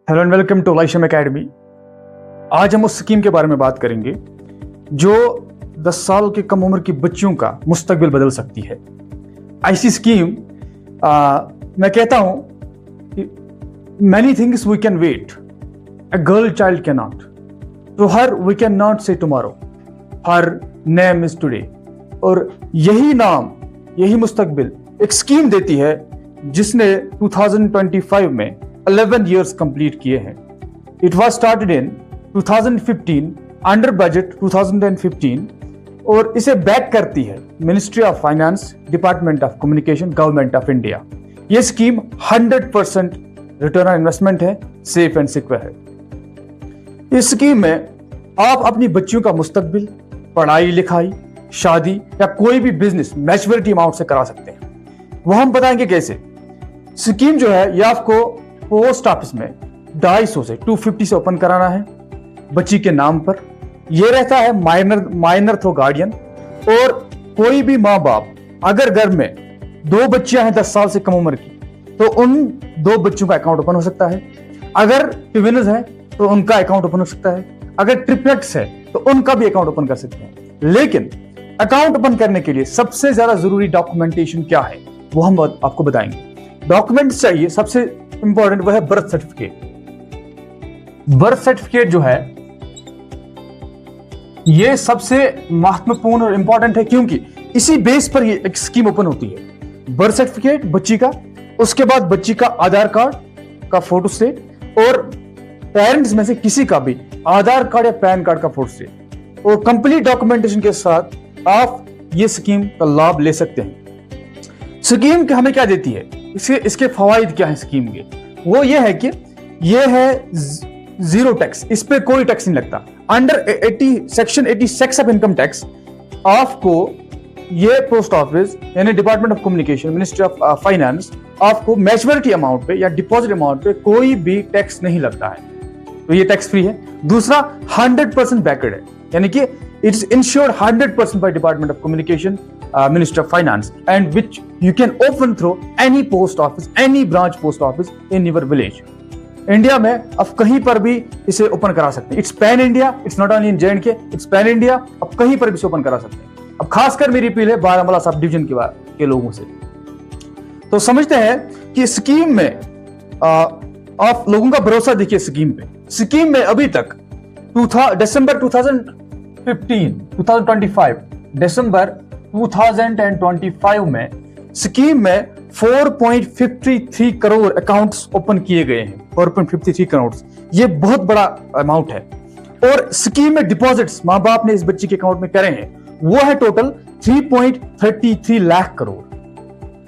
Hello and welcome to Laishram academy. आज हम उस स्कीम के बारे में बात करेंगे जो 10 साल के कम उम्र की बच्चियों का मुस्तकबिल बदल सकती है। ऐसी स्कीम मैं कहता हूं कि many things we can wait, a girl child can not. To her we can not say tomorrow, her name is today. और यही नाम, यही मुस्तकबिल एक स्कीम देती है जिसने 2025 में 11 years कंप्लीट किए हैं। It was started in 2015 under budget 2015 और इसे बैक करती है ministry of finance, department of communication, government of India. यह स्कीम 100% रिटर्न ऑन इन्वेस्टमेंट है, सेफ एंड सिक्योर है। इस स्कीम में आप अपनी बच्चियों का मुस्तकबिल, पढ़ाई लिखाई, शादी या कोई भी बिजनेस मैच्योरिटी अमाउंट से करा सकते हैं। वो हम बताएंगे कैसे। स्कीम जो है यह आपको पोस्ट ऑफिस में 250 से 250 से ओपन कराना है बच्ची के नाम पर। यह रहता है माइनर थ्रो गार्डियन। और कोई भी माँ बाप अगर घर में 2 बच्चियां हैं 10 साल से कम उम्र की, तो उन 2 बच्चों का अकाउंट ओपन हो सकता है। अगर ट्विन्स है तो उनका अकाउंट ओपन हो सकता है। अगर ट्रिपलेट्स है तो उनका भी अकाउंट ओपन कर सकते हैं। लेकिन अकाउंट ओपन करने के लिए सबसे ज्यादा जरूरी डॉक्यूमेंटेशन क्या है वो हम आपको बताएंगे। डॉक्यूमेंट्स चाहिए, सबसे इंपॉर्टेंट वो है बर्थ सर्टिफिकेट। बर्थ सर्टिफिकेट जो है ये सबसे महत्वपूर्ण और इंपॉर्टेंट है, क्योंकि इसी बेस पर ये एक स्कीम ओपन होती है। बर्थ सर्टिफिकेट बच्ची का, उसके बाद बच्ची का आधार कार्ड का फोटो स्टेट और पेरेंट्स में से किसी का भी आधार कार्ड या पैन कार्ड का फोटो स्टेट और कंप्लीट डॉक्यूमेंटेशन के साथ आप ये स्कीम का लाभ ले सकते हैं। स्कीम के हमें क्या देती है, इसके फवाइद क्या है स्कीम के, वो ये है कि ये है जीरो टैक्स, इस पे कोई टैक्स नहीं लगता। Under section 86 of income tax आपको ये पोस्ट ऑफिस यानी department of communication, ministry of finance आपको मैच्योरिटी अमाउंट पे या डिपॉजिट अमाउंट पे कोई भी टैक्स नहीं लगता है, तो ये टैक्स फ्री है। दूसरा 100% बैकवर्ड है, यानी कि it's insured 100% by department of communication, Ministry of Finance, and which you can open through any post office, any branch post office in your village. India में आप कहीं पर भी इसे ओपन करा सकते हैं। It's pan India, it's not only in J&K, it's pan India. आप कहीं पर भी इसे ओपन करा सकते हैं। अब खासकर मेरी अपील है बारामूला सब डिवीजन के लोगों से। तो समझते हैं कि स्कीम में आप लोगों का भरोसा देखिए स्कीम पे। स्कीम में अभी तक दिसंबर 2025 में स्कीम में 4.53 करोड़ अकाउंट्स ओपन किए गए हैं। 4.53 करोड़, ये बहुत बड़ा अमाउंट है। और स्कीम में डिपॉजिट्स मां बाप ने इस बच्ची के अकाउंट में करे हैं वो है total 3.33 lakh crore.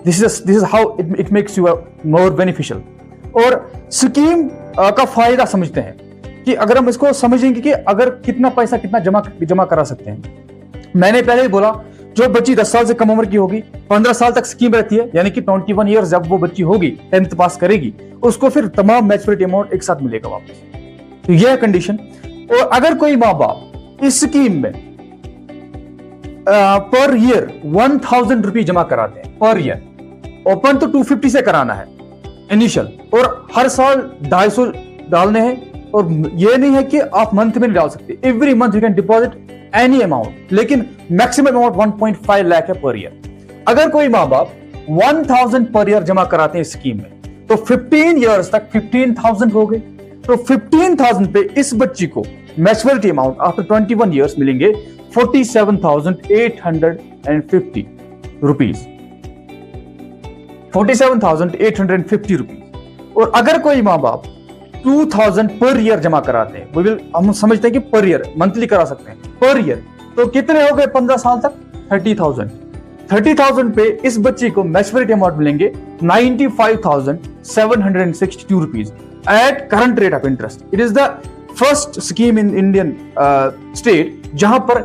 This is how it makes you more beneficial. और स्कीम का फायदा समझते हैं कि अगर हम इसको समझेंगे कि अगर कितना पैसा कितना जमा करा सकते हैं। मैंने पहले ही बोला जो बच्ची 10 साल से कम उम्र की होगी 15 साल तक स्कीम रहती है, यानी कि 21 ईयर जब वो बच्ची होगी 10th पास करेगी उसको फिर तमाम मैच्योरिटी अमाउंट एक साथ मिलेगा वापस। तो यह है कंडीशन। और अगर कोई माँ बाप इस स्कीम में पर ईयर 1000 रुपये जमा कराते हैं पर ईयर, ओपन तो 250 से कराना है इनिशियल, और हर साल 250 डालने हैं। और ये नहीं है कि आप मंथ में नहीं डाल सकते, every month you can deposit any amount, लेकिन मैक्सिमम अमाउंट 1.5 लाख है पर ईयर। अगर कोई माँ बाप 1000 पर ईयर जमा कराते हैं स्कीम में तो 15 ईयर्स तक 15,000 हो गए। तो 15,000 पे इस बच्ची को मैच्योरिटी अमाउंट आफ्टर 21 ईयर्स मिलेंगे 47,850 रुपीज। 47,850 रुपीज। और अगर कोई माँ बाप 2000 पर ईयर जमा कराते हैं, हम समझते हैं कि पर ईयर मंथली करा सकते हैं, पर ईयर तो कितने हो गए 15 साल तक 30,000 पे इस बच्ची को मैच्योरिटी अमाउंट मिलेंगे 95,762 rupees at current rate of interest. It is the first scheme in Indian state जहां पर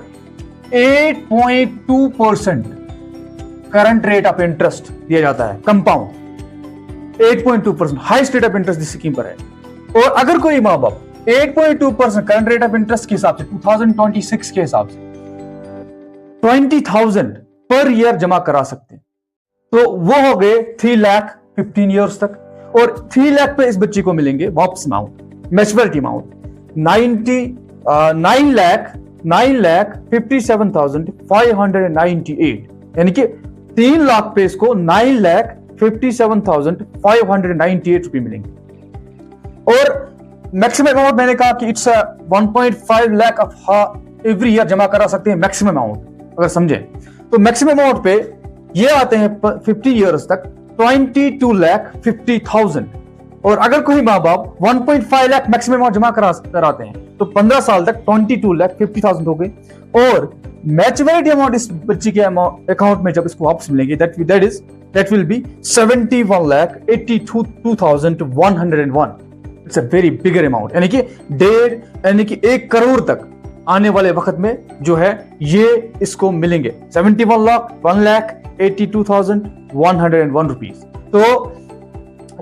8.2% करंट रेट ऑफ इंटरेस्ट दिया जाता है, compound 8.2% highest rate of interest इस स्कीम पर है। और अगर कोई माँ बाप 8.2% करंट रेट ऑफ इंटरेस्ट के हिसाब से 2026 के हिसाब से 20,000 पर ईयर जमा करा सकते हैं तो वो हो गए 3 लाख 15 ईयर्स तक। और 3 लाख पे इस बच्ची को मिलेंगे वापस अमाउंट मैच्योरिटी अमाउंट 9,57,598, यानी कि 3 लाख पे इसको 9,57,598 रुपए मिलेंगे। और मैक्सिमम अमाउंट मैंने कहा कि इट्स 1.5 लाख एवरी ईयर जमा करा सकते हैं मैक्सिमम अमाउंट, अगर समझे तो मैक्सिमम अमाउंट पे ये आते हैं 50 ईयर्स तक 22,50,000। और अगर कोई माँ बाप 1.5 लाख मैक्सिमम अमाउंट जमा कराते हैं तो 15 साल तक 22,50,000 हो गए। और मैच्योरिटी अमाउंट इस बच्चे के अकाउंट में जब इसको वापस मिलेंगे that will be 71,82,101। It's a very bigger amount, यानी कि 1 करोड़ तक आने वाले वक्त में जो है ये इसको मिलेंगे 1,82,101 रुपीज। तो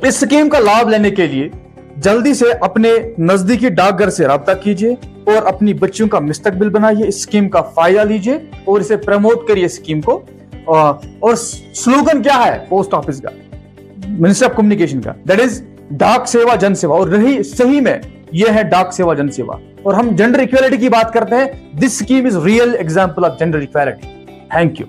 इस स्कीम का लाभ लेने के लिए जल्दी से अपने नजदीकी डाकघर से राब्ता कीजिए और अपनी बच्चियों का मुस्तकबिल बनाइए, इस स्कीम का फायदा लीजिए और इसे प्रमोट करिए स्कीम को। और स्लोगन क्या है पोस्ट ऑफिस का, मिनिस्टर ऑफ कम्युनिकेशन का, दैट इज डाक सेवा जन सेवा। और रही सही में यह है डाक सेवा जन सेवा। और हम जेंडर इक्वालिटी की बात करते हैं, this scheme is real example of gender equality. Thank you.